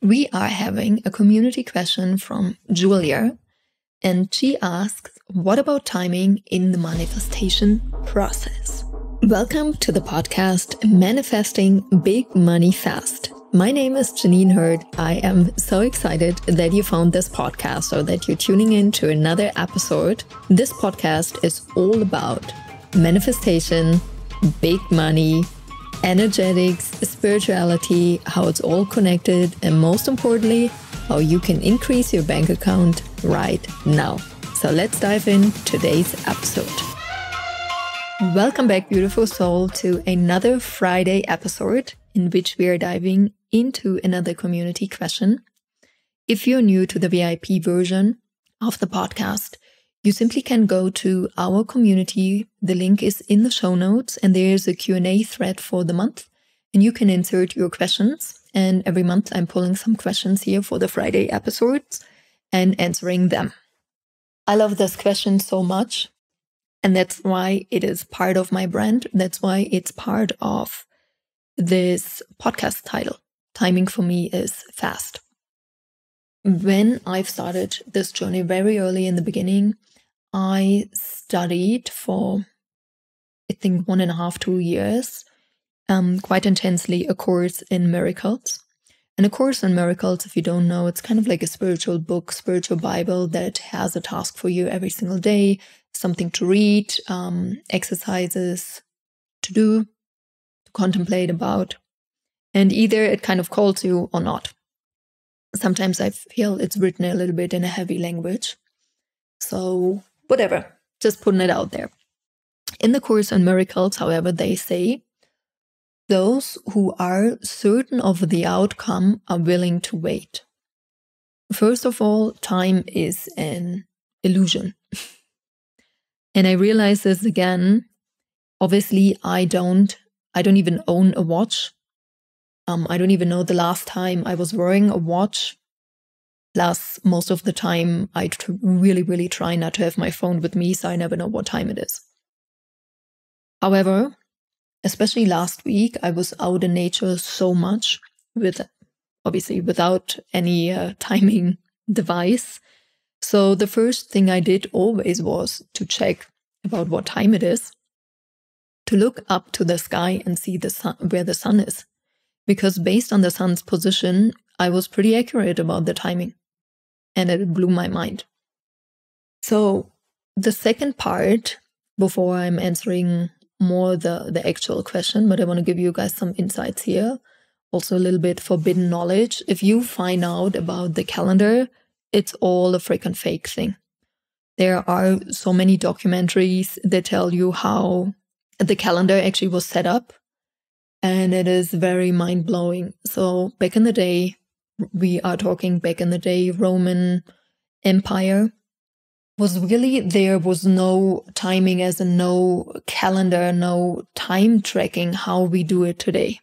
we are having a community question from Julia, and she asks, what about timing in the manifestation process? Welcome to the podcast, Manifesting Big Money Fast. My name is Jeanine Hurd. I am so excited that you found this podcast or that you're tuning in to another episode. This podcast is all about manifestation, big money, energetics, spirituality, how it's all connected, and most importantly, how you can increase your bank account right now. So let's dive in today's episode. Welcome back, beautiful soul, to another Friday episode in which we are diving into another community question. If you're new to the VIP version of the podcast, you simply can go to our community. The link is in the show notes, and there's a Q&A thread for the month, and you can insert your questions. And every month I'm pulling some questions here for the Friday episodes and answering them. I love this question so much, and that's why it is part of my brand. That's why it's part of this podcast title. Timing for me is fast. When I've started this journey very early in the beginning, I studied for, I think, 1.5 to 2 years, quite intensely, a course in miracles. And a course in miracles, if you don't know, it's kind of like a spiritual book, spiritual Bible that has a task for you every single day, something to read, exercises to do, to contemplate about. And either it kind of calls you or not. Sometimes I feel it's written a little bit in a heavy language. So whatever, just putting it out there. In the Course on Miracles, however, they say, those who are certain of the outcome are willing to wait. First of all, time is an illusion. And I realize this again. Obviously, I don't even own a watch. I don't even know the last time I was wearing a watch. Plus, most of the time, I really try not to have my phone with me, so I never know what time it is. However, especially last week, I was out in nature so much, obviously without any timing device. So the first thing I did always was to check about what time it is, to look up to the sky and see the sun, where the sun is. Because based on the sun's position, I was pretty accurate about the timing. And it blew my mind. So the second part, before I'm answering more the actual question, but I want to give you guys some insights here. Also a little bit forbidden knowledge. If you find out about the calendar, it's all a freaking fake thing. There are so many documentaries that tell you how the calendar actually was set up. And it is very mind-blowing. So back in the day, we are talking back in the day, Roman Empire there was no timing, as in no calendar, no time tracking how we do it today.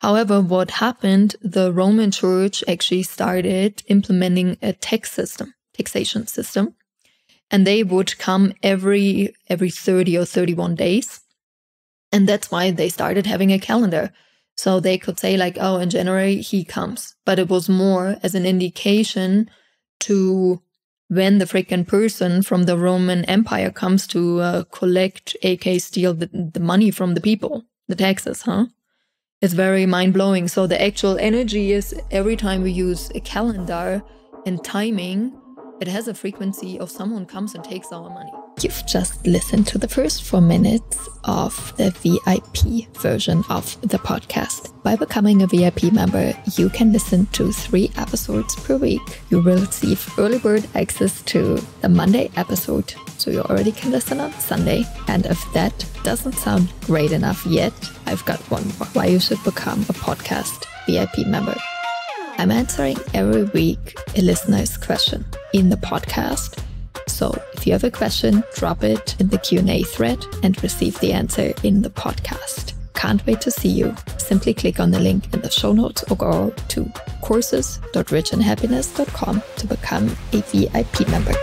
However, what happened, the Roman Church actually started implementing a taxation system, and they would come every 30 or 31 days. And that's why they started having a calendar. So they could say like, oh, in January he comes. But it was more as an indication to when the freaking person from the Roman Empire comes to collect, aka steal the money from the people, the taxes, It's very mind-blowing. So the actual energy is every time we use a calendar and timing, it has a frequency of someone comes and takes our money. You've just listened to the first 4 minutes of the VIP version of the podcast. By becoming a VIP member, you can listen to 3 episodes per week. You will receive early bird access to the Monday episode, so you already can listen on Sunday. And if that doesn't sound great enough yet, I've got one more. Why you should become a podcast VIP member. I'm answering every week a listener's question in the podcast. So if you have a question, drop it in the Q&A thread and receive the answer in the podcast. Can't wait to see you. Simply click on the link in the show notes or go to courses.richandhappiness.com to become a VIP member.